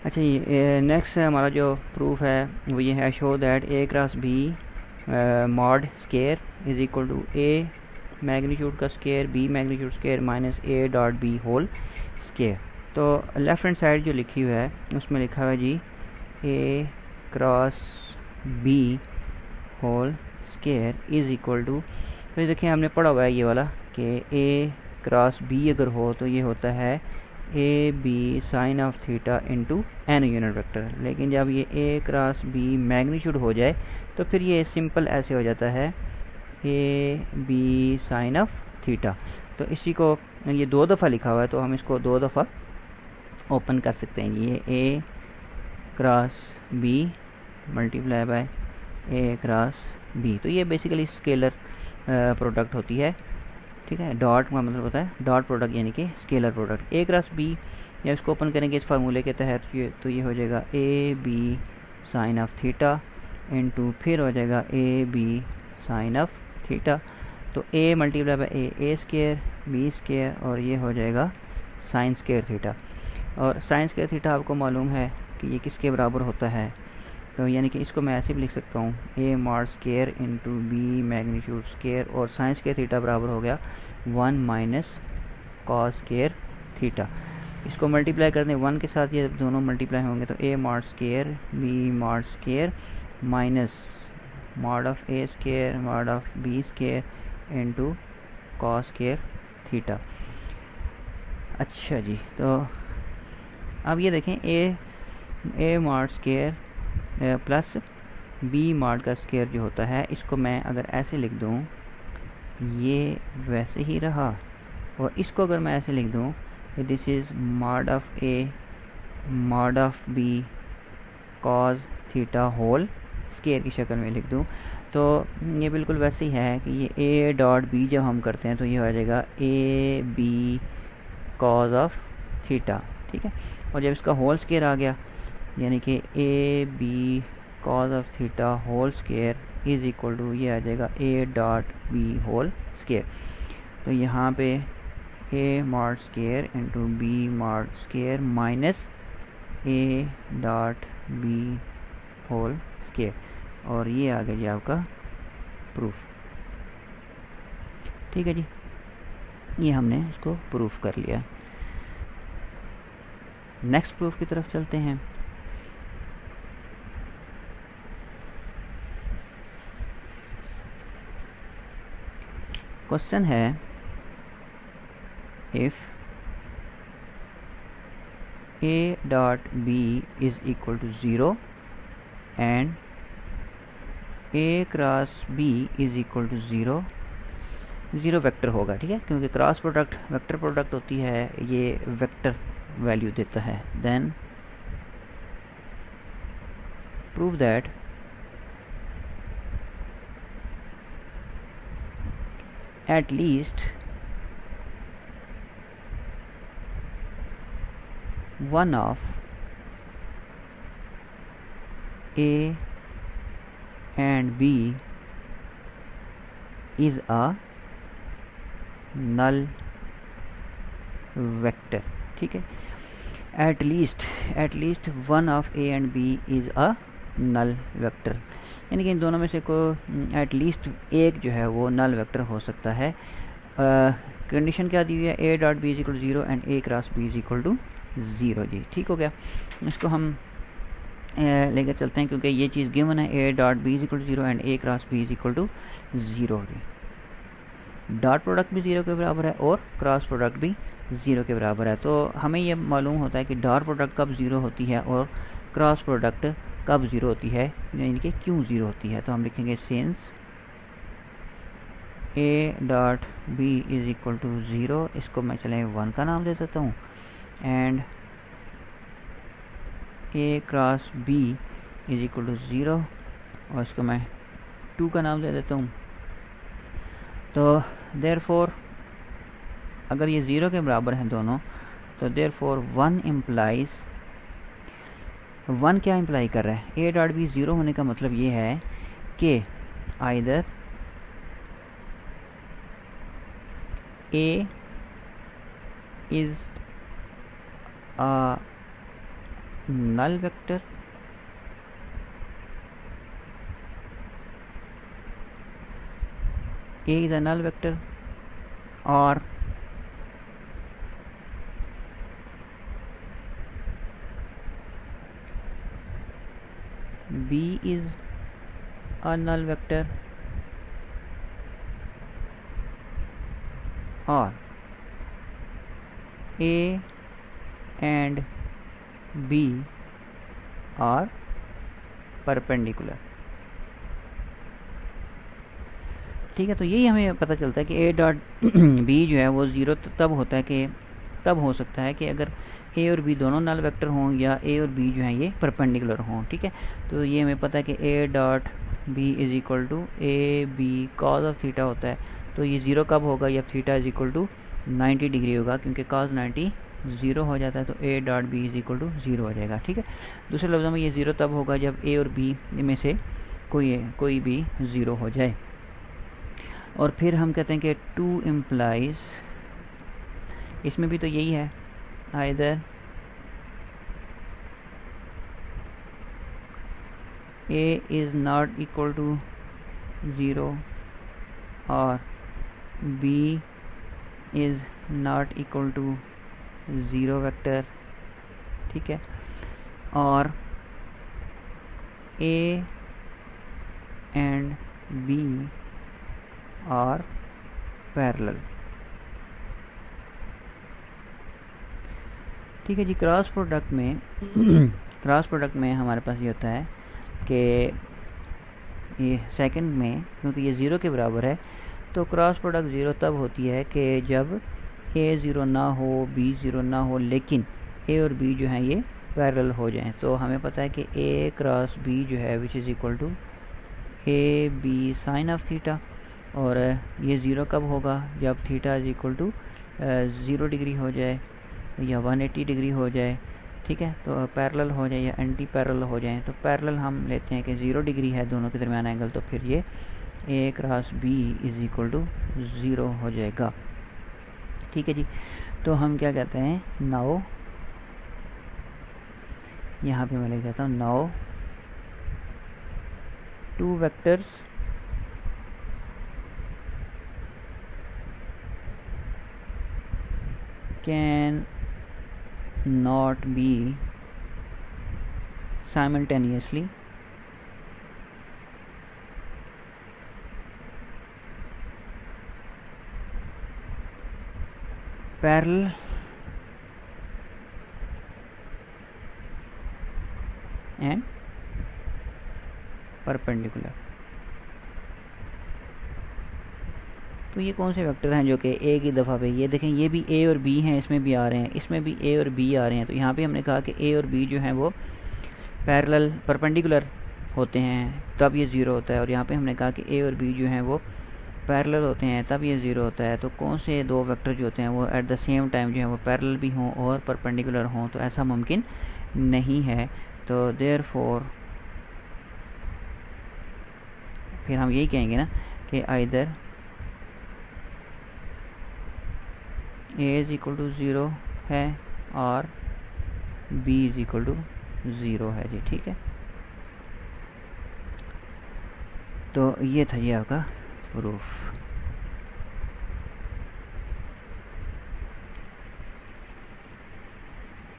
अच्छा ये नेक्स्ट हमारा जो प्रूफ है वो ये है, show that A cross B mod square is equal to A magnitude का square B magnitude square minus A dot B whole square. तो लेफ्ट हैंड साइड जो लिखी हुई है उसमें लिखा हुआ है जी A cross B whole square is equal to, तो देखिए हमने पढ़ा हुआ है ये वाला कि ए क्रॉस बी अगर हो तो ये होता है A B sine of theta into N unit vector. लेकिन जब ये ए क्रॉस बी मैग्नीट्यूड हो जाए तो फिर ये सिंपल ऐसे हो जाता है A B sine of theta. तो इसी को ये 2 दफ़ा लिखा हुआ है तो हम इसको 2 दफ़ा ओपन कर सकते हैं। ये A cross B multiply by A cross B, तो ये बेसिकली स्केलर प्रोडक्ट होती है, ठीक है। डॉट का मतलब होता है डॉट प्रोडक्ट यानी कि स्केलर प्रोडक्ट। ए क्रॉस बी या इसको ओपन करेंगे इस फार्मूले के तहत तो ये हो जाएगा A B sine of theta into फिर हो जाएगा A B sine of theta. तो A multiply by A square B square और ये हो जाएगा साइन स्केयर थीटा। और साइन स्केयर थीटा आपको मालूम है कि ये किसके बराबर होता है, तो यानी कि इसको मैं ऐसे भी लिख सकता हूँ A mod square into B magnitude square और साइन स्केयर थीटा बराबर हो गया 1 माइनस कॉस स्केयर थीटा। इसको मल्टीप्लाई करते हैं 1 के साथ, ये दोनों मल्टीप्लाई होंगे तो A mod square B mod square minus mod of A square mod of B square into cos square theta. अच्छा जी, तो अब ये देखें A mod square plus B mod का स्केयर जो होता है इसको मैं अगर ऐसे लिख दूँ ये वैसे ही रहा, और इसको अगर मैं ऐसे लिख दूँ this is mod of A mod of B cos theta whole square की शक्ल में लिख दूँ तो ये बिल्कुल वैसे ही है कि ये ए डॉट बी जब हम करते हैं तो ये हो जाएगा A B cos of theta, ठीक है। और जब इसका होल स्केयर आ गया यानी कि A B cos of theta whole square is equal to ये आ जाएगा A dot B whole square. तो यहाँ पे A mod square into B mod square minus A dot B whole square, और ये आ गया जी आपका प्रूफ, ठीक है जी। ये हमने इसको प्रूफ कर लिया। नेक्स्ट प्रूफ की तरफ चलते हैं। क्वेश्चन है if A dot B is equal to 0 and A cross B is equal to 0 vector होगा, ठीक है, क्योंकि क्रॉस प्रोडक्ट वेक्टर प्रोडक्ट होती है, ये वेक्टर वैल्यू देता है। Then prove that at least one of A and B is a null vector, ठीक है। at least one of A and B is a null vector, यानी कि इन दोनों में से कोई एटलीस्ट एक जो है वो नल वेक्टर हो सकता है। कंडीशन क्या दी हुई है, A dot B is equal to 0 and A cross B is equal to 0 जी, ठीक हो गया। इसको हम लेकर चलते हैं क्योंकि ये चीज़ गिवन है, A dot B is equal to 0 and A cross B is equal to 0 जी। डॉट प्रोडक्ट भी 0 के बराबर है और क्रॉस प्रोडक्ट भी 0 के बराबर है। तो हमें ये मालूम होता है कि डॉट प्रोडक्ट कब 0 होती है और क्रॉस प्रोडक्ट कब 0 होती है, यानी कि क्यों 0 होती है। तो हम लिखेंगे since A dot B is equal to 0, इसको मैं चले 1 का नाम दे देता हूँ, and A cross B is equal to 0 और इसको मैं 2 का नाम दे देता हूँ। तो देयरफॉर अगर ये 0 के बराबर हैं दोनों, तो देयरफॉर 1 इम्प्लाइज 1 क्या इम्प्लाई कर रहा है, ए डॉट बी 0 होने का मतलब ये है कि either A is a null vector, ठीक है, ए डॉट बी 0 होने का मतलब ये है कि either A is a null vector, null vector A is a null vector or B is a null vector or A and B are perpendicular। ठीक है, तो यही हमें पता चलता है कि A डॉट B जो है वो ज़ीरो तब होता है कि तब हो सकता है कि अगर A और B दोनों नल वेक्टर हों या A और B जो हैं ये परपेंडिकुलर हों। ठीक है, तो ये हमें पता है कि A dot B is equal to A B cos of theta होता है। तो ये ज़ीरो कब होगा? जब theta is equal to 90 degree होगा, क्योंकि कॉज 90 ज़ीरो हो जाता है, तो A dot B is equal to zero हो जाएगा। ठीक है, दूसरे लफ्ज़ों में ये ज़ीरो तब होगा जब A और B में से कोई भी ज़ीरो हो जाए। और फिर हम कहते हैं कि टू इम्प्लाइज, इसमें भी तो यही है, either A is not equal to 0 और B is not equal to 0 vector. ठीक है, और A and B are parallel. ठीक है जी, क्रॉस प्रोडक्ट में क्रॉस प्रोडक्ट में हमारे पास ये होता है कि ये सेकंड में, क्योंकि ये ज़ीरो के बराबर है, तो क्रॉस प्रोडक्ट ज़ीरो तब होती है कि जब A ज़ीरो ना हो, B ज़ीरो ना हो, लेकिन A और B जो हैं ये पैरेलल हो जाएं। तो हमें पता है कि A क्रॉस B जो है which is equal to A B sine of theta, और ये ज़ीरो कब होगा? जब theta is equal to 0 degree हो जाए या 180 डिग्री हो जाए। ठीक है, तो पैरेलल हो जाए या एंटी पैरेलल हो जाए। तो पैरेलल हम लेते हैं कि 0 डिग्री है दोनों के दरमियान एंगल, तो फिर ये A cross B is equal to 0 हो जाएगा। ठीक है जी, तो हम क्या कहते हैं, नाउ यहाँ पे मैं लिख देता हूँ, now two vectors can not be simultaneously parallel and perpendicular। तो ये कौन से वेक्टर हैं जो कि A की दफ़ा पे, ये देखें, ये भी A और B हैं, इसमें भी आ रहे हैं, इसमें भी A और B आ रहे हैं। तो यहाँ पे हमने कहा कि A और B जो हैं वो पैरेलल परपेंडिकुलर होते हैं, तब ये ज़ीरो होता है। और यहाँ पे हमने कहा कि A और B जो हैं वो पैरेलल होते हैं, तब ये ज़ीरो होता है। तो कौन से दो वेक्टर जो होते हैं वो एट द सेम टाइम जो है वो पैरेलल भी हों और परपेंडिकुलर हों? तो ऐसा मुमकिन नहीं है। तो देयरफॉर फिर हम यही कहेंगे ना कि either A is equal to 0 है और B इज़ इक्वल टू 0 है जी। ठीक है, तो ये था जी आपका प्रूफ।